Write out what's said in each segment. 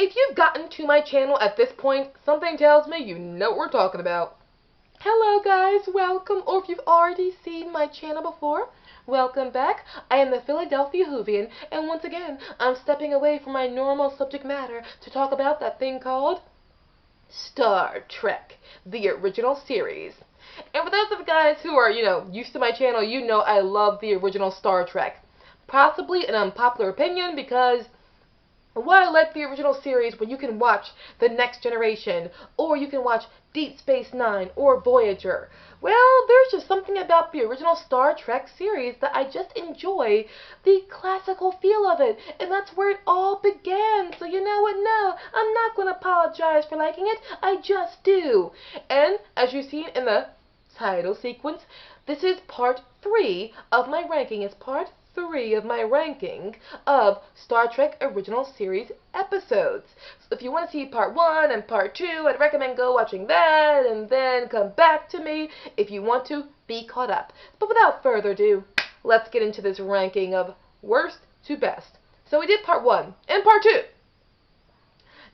If you've gotten to my channel at this point, something tells me you know what we're talking about. Hello guys, welcome, or if you've already seen my channel before, welcome back. I am the Philadelphia Whovian, and once again, I'm stepping away from my normal subject matter to talk about that thing called Star Trek, the original series. And for those of you guys who are, used to my channel, you know I love the original Star Trek. Possibly an unpopular opinion because why I like the original series when you can watch The Next Generation, or you can watch Deep Space Nine, or Voyager. Well, there's just something about the original Star Trek series that I just enjoy the classical feel of it, and that's where it all began. So you know what? No, I'm not going to apologize for liking it. I just do. And as you've seen in the title sequence, this is part 3 of my ranking. It's part 3 of my ranking of Star Trek Original Series episodes. So if you want to see part 1 and part 2, I'd recommend go watching that and then come back to me if you want to be caught up. But without further ado, let's get into this ranking of worst to best. So we did part 1 and part 2.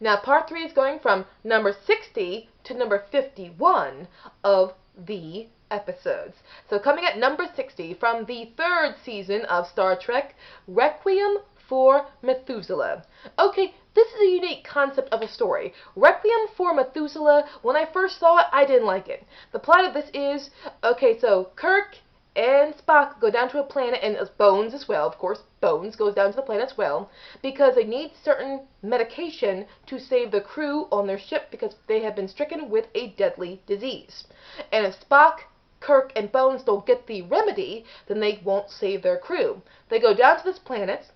Now part 3 is going from number 60 to number 51 of the episodes. So coming at number 60 from the 3rd season of Star Trek, Requiem for Methuselah. Okay, this is a unique concept of a story. Requiem for Methuselah, when I first saw it, I didn't like it. The plot of this is, okay, so Kirk and Spock go down to a planet, and Bones as well, of course, Bones goes down to the planet as well, because they need certain medication to save the crew on their ship because they have been stricken with a deadly disease. And if Spock, Kirk, and Bones don't get the remedy, then they won't save their crew. They go down to this planet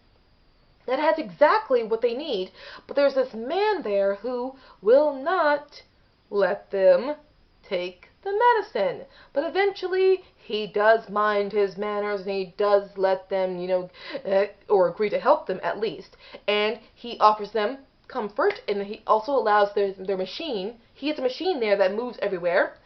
that has exactly what they need, but there's this man there who will not let them take the medicine. But eventually, he does mind his manners, and he does let them, or agree to help them at least. And he offers them comfort, and he also allows their machine. He has a machine there that moves everywhere.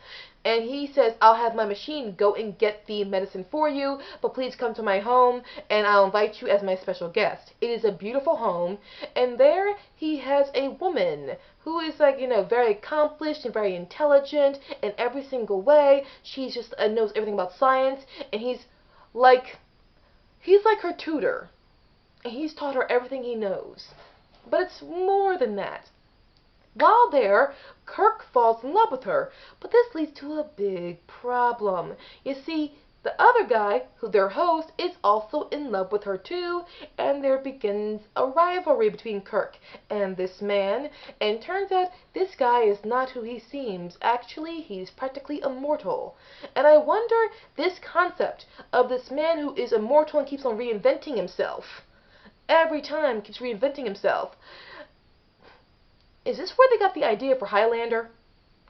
And he says, I'll have my machine go and get the medicine for you, but please come to my home, and I'll invite you as my special guest. It is a beautiful home, and there he has a woman who is very accomplished and very intelligent in every single way. She's just knows everything about science, and he's like her tutor, and he's taught her everything he knows. But it's more than that. While there, Kirk falls in love with her, but this leads to a big problem. You see, the other guy, who their host, is also in love with her too, and there begins a rivalry between Kirk and this man, and turns out this guy is not who he seems. Actually, he's practically immortal. And I wonder, this concept of this man who is immortal and keeps on reinventing himself, every time keeps reinventing himself, is this where they got the idea for Highlander?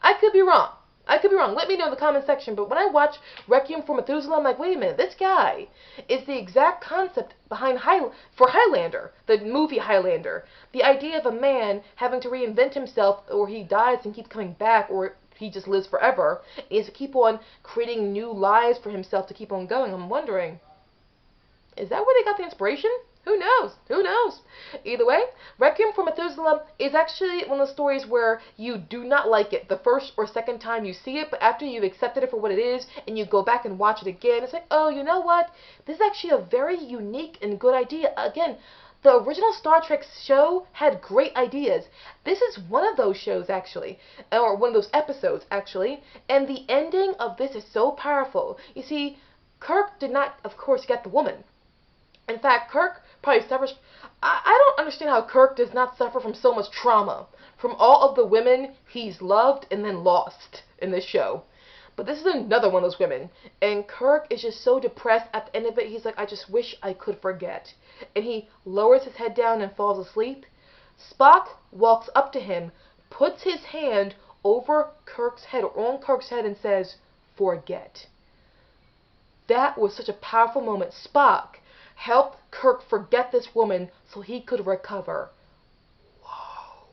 I could be wrong. Let me know in the comment section. But when I watch Requiem for Methuselah, I'm like, wait a minute, this guy is the exact concept behind Highlander, the movie Highlander. The idea of a man having to reinvent himself, or he dies and keeps coming back, or he just lives forever, is to keep on creating new lives for himself to keep on going. I'm wondering, is that where they got the inspiration? Who knows? Who knows? Either way, Requiem for Methuselah is actually one of the stories where you do not like it the first or second time you see it, but after you've accepted it for what it is and you go back and watch it again, it's like, oh, you know what? This is actually a very unique and good idea. Again, the original Star Trek show had great ideas. This is one of those shows, actually, or one of those episodes, actually, and the ending of this is so powerful. You see, Kirk did not, of course, get the woman. In fact, Kirk probably suffers. I don't understand how Kirk does not suffer from so much trauma from all of the women he's loved and then lost in this show. But this is another one of those women. And Kirk is just so depressed at the end of it. He's like, I just wish I could forget. And he lowers his head down and falls asleep. Spock walks up to him, puts his hand over Kirk's head, or on Kirk's head, and says, forget. That was such a powerful moment. Spock helped Kirk forget this woman so he could recover. Whoa.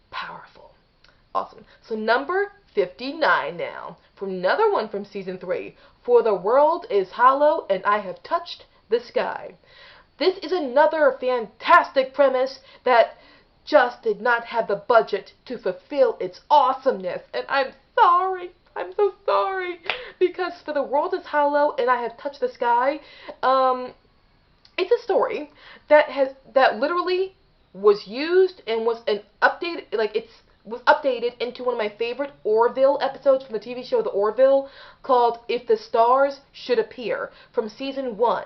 Powerful. Awesome. So number 59 now. From another one from season 3. For the world is hollow and I have touched the sky. This is another fantastic premise that just did not have the budget to fulfill its awesomeness. And I'm sorry. I'm so sorry. Because For the World is Hollow and I Have Touched the Sky, it's a story that literally was used and was an updated, was updated into one of my favorite Orville episodes from the TV show The Orville, called If the Stars Should Appear, from season 1.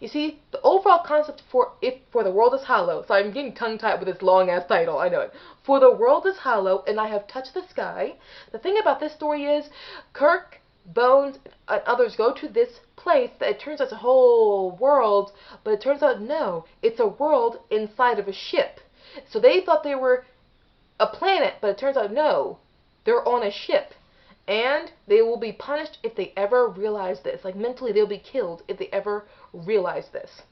You see, the overall concept for the World is Hollow, so I'm getting tongue-tied with this long-ass title, I know it. For the World is Hollow and I Have Touched the Sky. The thing about this story is, Kirk, Bones, and others go to this place that it turns out it's a whole world, but it turns out no, it's a world inside of a ship. So they thought they were a planet, but it turns out no, they're on a ship. And they will be punished if they ever realize this. Like, mentally, they'll be killed if they ever realize this.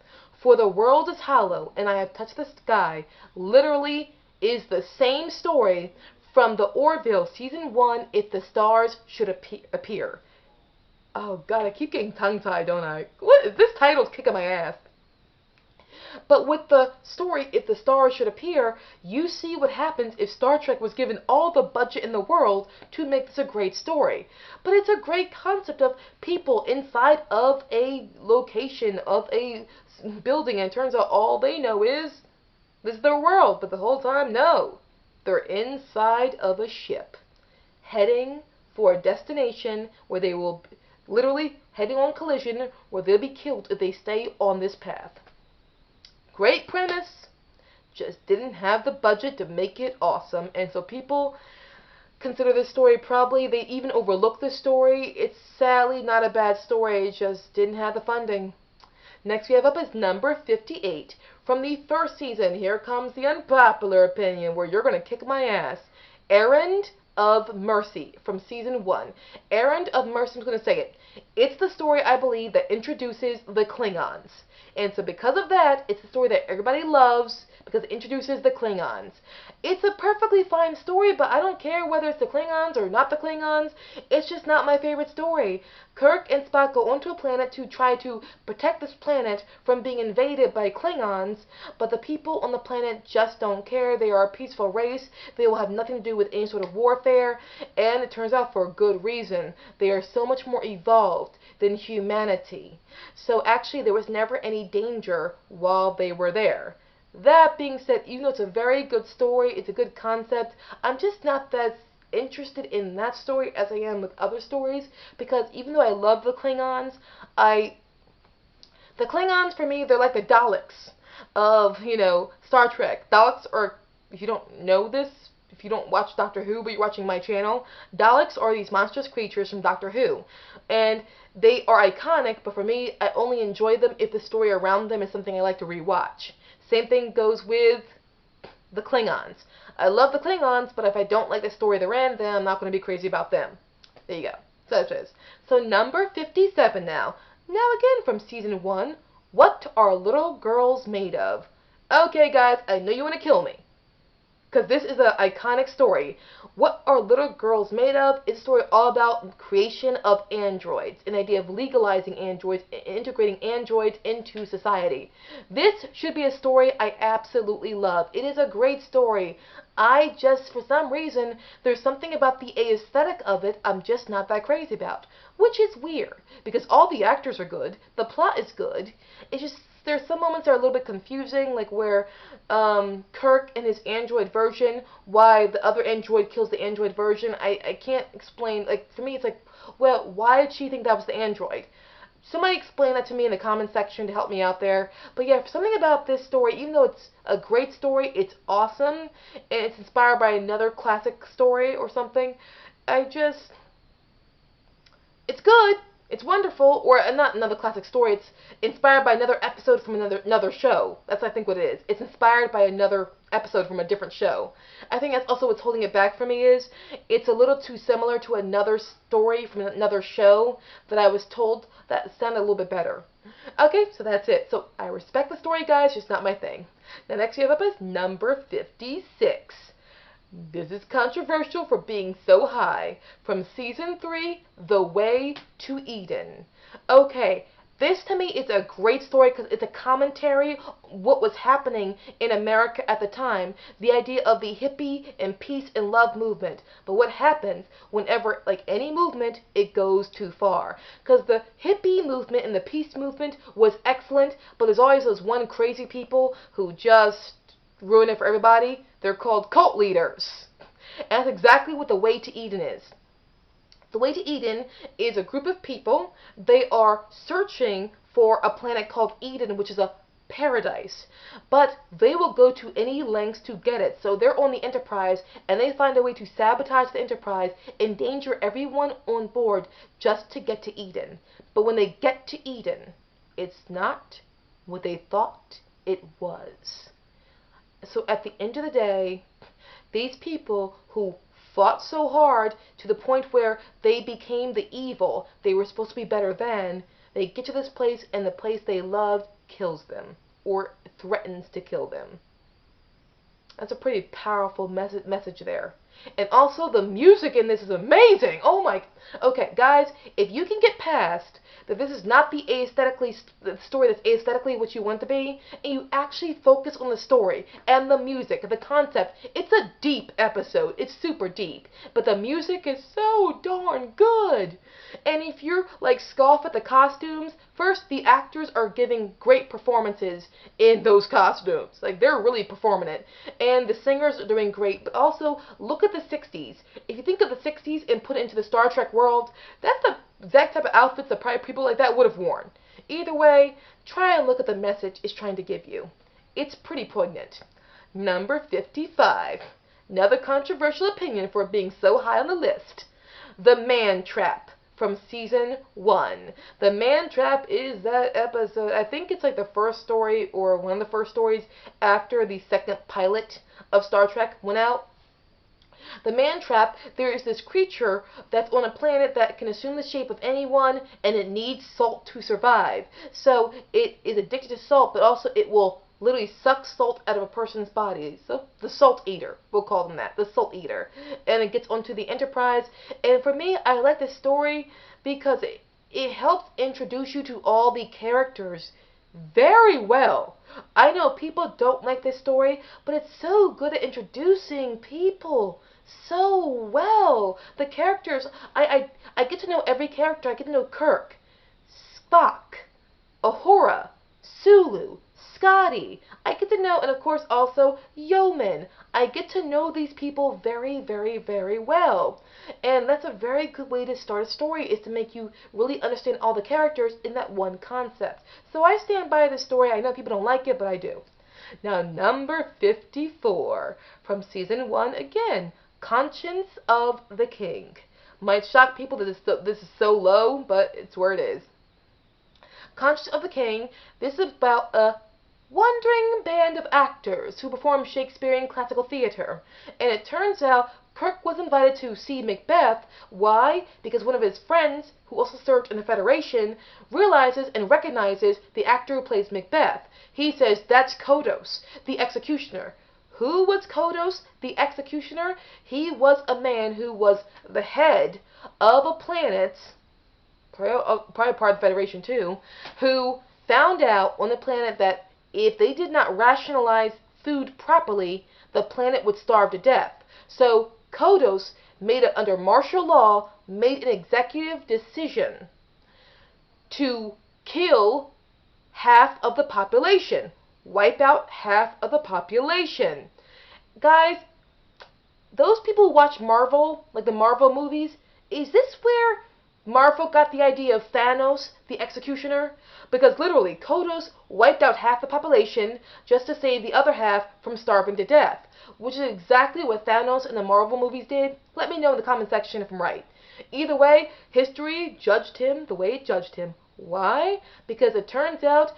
For the World is Hollow and I Have Touched the Sky literally is the same story from the Orville season 1, If the Stars Should Appear. Oh god, I keep getting tongue-tied, don't I? What? This title's kicking my ass. But with the story, If the Stars Should Appear, you see what happens if Star Trek was given all the budget in the world to make this a great story. But it's a great concept of people inside of a location, of a building, and it turns out all they know is this is their world. But the whole time, no. They're inside of a ship, heading for a destination where they will literally heading on collision, where they'll be killed if they stay on this path. Great premise, just didn't have the budget to make it awesome, and so people consider this story probably, they even overlook this story. It's sadly not a bad story, it just didn't have the funding. Next we have up is number 58. From the first season, here comes the unpopular opinion where you're going to kick my ass. Errand of Mercy from season 1. Errand of Mercy, I'm going to say it. It's the story, I believe, that introduces the Klingons. And so because of that, it's a story that everybody loves because it introduces the Klingons. It's a perfectly fine story, but I don't care whether it's the Klingons or not the Klingons. It's just not my favorite story. Kirk and Spock go onto a planet to try to protect this planet from being invaded by Klingons, but the people on the planet just don't care. They are a peaceful race. They will have nothing to do with any sort of warfare, and it turns out for a good reason. They are so much more evolved than humanity. So actually there was never any danger while they were there. That being said, even though it's a very good story, it's a good concept, I'm just not that interested in that story as I am with other stories, because even though I love the Klingons, the Klingons for me, they're like the Daleks of, Star Trek. Daleks are, if you don't know this, if you don't watch Doctor Who, but you're watching my channel, Daleks are these monstrous creatures from Doctor Who. And they are iconic, but for me, I only enjoy them if the story around them is something I like to rewatch. Same thing goes with the Klingons. I love the Klingons, but if I don't like the story they're in, then I'm not going to be crazy about them. There you go. So it is. So number 57 now. Now again from season 1, What Are Little Girls Made Of? Okay guys, I know you want to kill me, because this is an iconic story. What Are Little Girls Made Of? It's a story all about creation of androids, an idea of legalizing androids, integrating androids into society. This should be a story I absolutely love. It is a great story. I just, for some reason, there's something about the aesthetic of it I'm just not that crazy about. Which is weird, because all the actors are good, the plot is good, it's just there's some moments that are a little bit confusing, like where Kirk and his android version, why the other android kills the android version. I can't explain. Like, for me, it's like, well, why did she think that was the android? Somebody explain that to me in the comment section to help me out there. But yeah, something about this story, even though it's a great story, it's awesome, and it's inspired by another classic story or something. It's good. It's wonderful, or not another classic story, it's inspired by another episode from another show. That's, I think, what it is. It's inspired by another episode from a different show. I think that's also what's holding it back for me is, it's a little too similar to another story from another show that I was told that sounded a little bit better. Okay, so that's it. So, I respect the story, guys, just not my thing. Now, next we have up is number 56. This is controversial for being so high. From season 3, The Way to Eden. Okay, This to me is a great story because it's a commentary what was happening in America at the time, the idea of the hippie and peace and love movement. But what happens whenever, like any movement, it goes too far? Because the hippie movement and the peace movement was excellent, but there's always those one crazy people who just ruin it for everybody. They're called cult leaders. And that's exactly what the Way to Eden is. The Way to Eden is a group of people. They are searching for a planet called Eden, which is a paradise. But they will go to any lengths to get it. So they're on the Enterprise, and they find a way to sabotage the Enterprise, endanger everyone on board just to get to Eden. But when they get to Eden, it's not what they thought it was. So at the end of the day, these people who fought so hard to the point where they became the evil they were supposed to be better than, they get to this place and the place they loved kills them or threatens to kill them. That's a pretty powerful message there. And also the music in this is amazing. Oh my. Okay, guys, if you can get past that this is not the story that's aesthetically what you want to be, and you actually focus on the story and the music, the concept, it's a deep episode. It's super deep. But the music is so darn good. And if you're like scoff at the costumes, first, the actors are giving great performances in those costumes. Like, they're really performing it. And the singers are doing great. But also, look at the 60s. If you think of the 60s and put it into the Star Trek world, that's the exact type of outfits that probably people like that would have worn. Either way, try and look at the message it's trying to give you. It's pretty poignant. Number 55. Another controversial opinion for being so high on the list. The Man Trap. From season 1. The Man Trap is that episode, I think it's like the first story or one of the first stories after the second pilot of Star Trek went out. The Man Trap, there is this creature that's on a planet that can assume the shape of anyone, and it needs salt to survive. So it is addicted to salt, but also it will literally suck salt out of a person's body. So the Salt Eater, we'll call them that, the Salt Eater. And it gets onto the Enterprise. And for me, I like this story because it helps introduce you to all the characters very well. I know people don't like this story, but it's so good at introducing people so well. The characters, I get to know every character. I get to know Kirk, Spock, Uhura, Sulu, Scotty. I get to know, and of course also Yeoman. I get to know these people very, very, very well. And that's a very good way to start a story, is to make you really understand all the characters in that one concept. So I stand by this story. I know people don't like it, but I do. Now, number 54 from season 1 again, Conscience of the King. Might shock people that this is so low, but it's where it is. Conscience of the King, this is about a wandering band of actors who perform Shakespearean classical theater. And it turns out Kirk was invited to see Macbeth. Why? Because one of his friends, who also served in the Federation, realizes and recognizes the actor who plays Macbeth. He says, that's Kodos, the executioner. Who was Kodos, the executioner? He was a man who was the head of a planet, probably part of the Federation too, who found out on the planet that if they did not rationalize food properly, the planet would starve to death. So Kodos made it under martial law, made an executive decision to kill half of the population. Wipe out half of the population. Guys, those people who watch Marvel, like the Marvel movies, is this where Marvel got the idea of Thanos, the executioner? Because literally, Kodos wiped out half the population just to save the other half from starving to death, which is exactly what Thanos in the Marvel movies did. Let me know in the comment section if I'm right. Either way, history judged him the way it judged him. Why? Because it turns out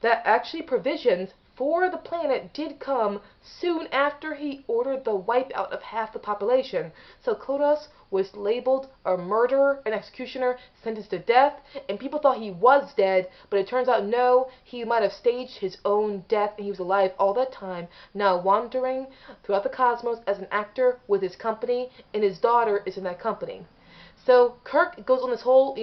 that actually provisions for the planet did come soon after he ordered the wipeout of half the population. So Kodos was labeled a murderer, an executioner, sentenced to death, and people thought he was dead, but it turns out no, he might have staged his own death, and he was alive all that time, now wandering throughout the cosmos as an actor with his company, and his daughter is in that company. So Kirk goes on this whole,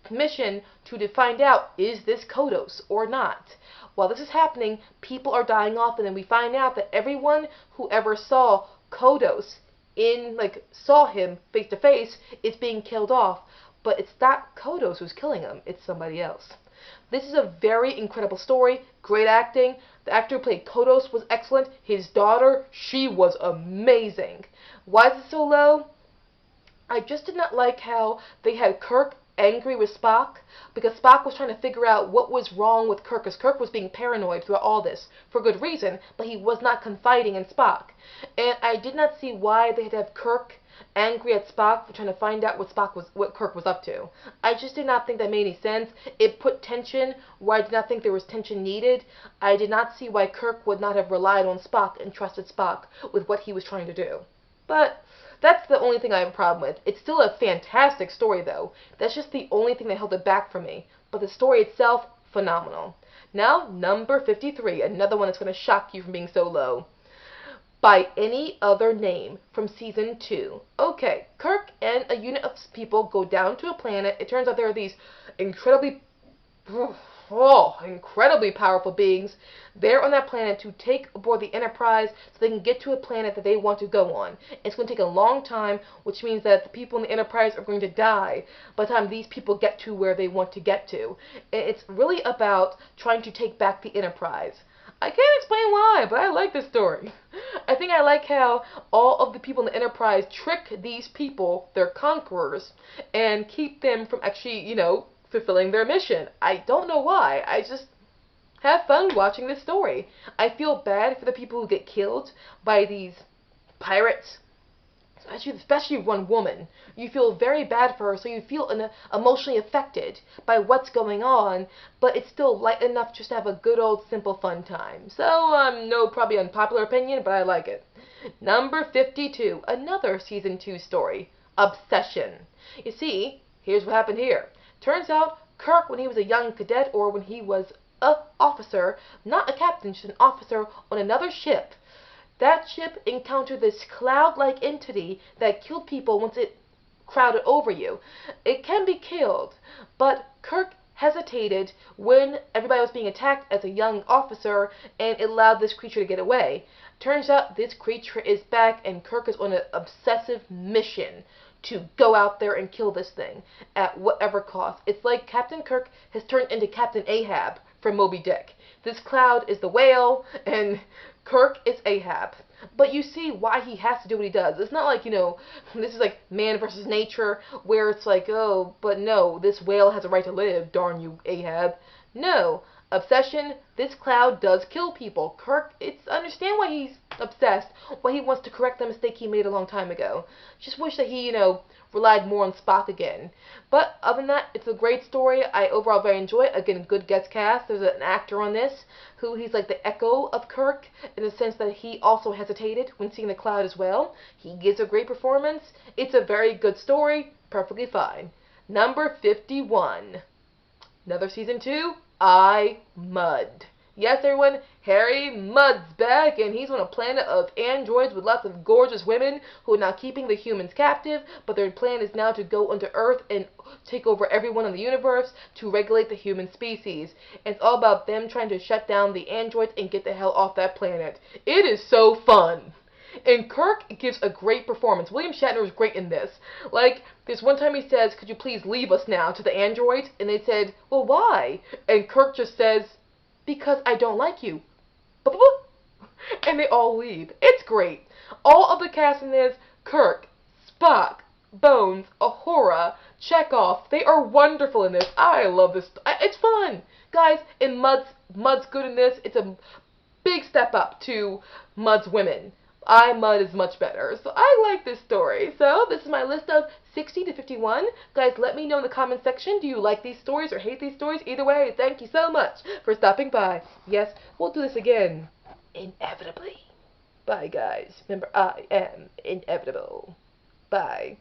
mission to find out, is this Kodos or not? While this is happening, people are dying off, and then we find out that everyone who ever saw Kodos saw him face to face is being killed off. But it's not Kodos who's killing him, it's somebody else. This is a very incredible story, great acting. The actor who played Kodos was excellent. His daughter, she was amazing. Why is it so low? I just did not like how they had Kirk angry with Spock, because Spock was trying to figure out what was wrong with Kirk, because Kirk was being paranoid throughout all this, for good reason, but he was not confiding in Spock. And I did not see why they had to have Kirk angry at Spock for trying to find out what Kirk was up to. I just did not think that made any sense. It put tension where I did not think there was tension needed. I did not see why Kirk would not have relied on Spock and trusted Spock with what he was trying to do. But that's the only thing I have a problem with. It's still a fantastic story, though. That's just the only thing that held it back for me. But the story itself, phenomenal. Now, number 53, another one that's going to shock you from being so low. By Any Other Name, from Season 2. Okay, Kirk and a unit of people go down to a planet. It turns out there are these incredibly powerful beings there on that planet to take aboard the Enterprise so they can get to a planet that they want to go on. It's going to take a long time, which means that the people in the Enterprise are going to die by the time these people get to where they want to get to. It's really about trying to take back the Enterprise. I can't explain why, but I like this story. I think I like how all of the people in the Enterprise trick these people, their conquerors, and keep them from actually, fulfilling their mission. I don't know why. I just have fun watching this story. I feel bad for the people who get killed by these pirates, especially one woman. You feel very bad for her, so you feel emotionally affected by what's going on, but it's still light enough just to have a good old simple fun time. So, no probably unpopular opinion, but I like it. Number 52, another Season 2 story, Obsession. You see, here's what happened here. Turns out, Kirk, when he was a young cadet, or when he was an officer, not a captain, just an officer on another ship, that ship encountered this cloud-like entity that killed people once it crowded over you. It can be killed, but Kirk hesitated when everybody was being attacked as a young officer, and it allowed this creature to get away. Turns out this creature is back, and Kirk is on an obsessive mission to go out there and kill this thing at whatever cost. It's like Captain Kirk has turned into Captain Ahab from Moby Dick. This cloud is the whale, and Kirk is Ahab. But you see why he has to do what he does. It's not like, this is like man versus nature, where it's like, oh, but no, this whale has a right to live, darn you, Ahab. No. Obsession, this cloud does kill people. Kirk, it's understand why he's obsessed, why he wants to correct the mistake he made a long time ago. Just wish that he, relied more on Spock again. But other than that, it's a great story. I overall very enjoy it. Again, good guest cast. There's an actor on this who he's like the echo of Kirk in the sense that he also hesitated when seeing the cloud as well. He gives a great performance. It's a very good story. Perfectly fine. Number 51. Another Season 2. Mudd. Yes, everyone, Harry Mudd's back, and he's on a planet of androids with lots of gorgeous women who are now keeping the humans captive, but their plan is now to go onto Earth and take over everyone in the universe to regulate the human species. And it's all about them trying to shut down the androids and get the hell off that planet. It is so fun. And Kirk gives a great performance. William Shatner is great in this. Like, there's one time he says, "Could you please leave us now," to the androids? And they said, "Well, why?" And Kirk just says, "Because I don't like you." And they all leave. It's great. All of the cast in this, Kirk, Spock, Bones, Uhura, Chekhov, they are wonderful in this. I love this. It's fun. Guys, and Mudd's good in this. It's a big step up to Mudd's women. Mudd is much better. So I like this story. So this is my list of 60 to 51. Guys, let me know in the comment section. Do you like these stories or hate these stories? Either way, thank you so much for stopping by. Yes, we'll do this again. Inevitably. Bye, guys. Remember, I am inevitable. Bye.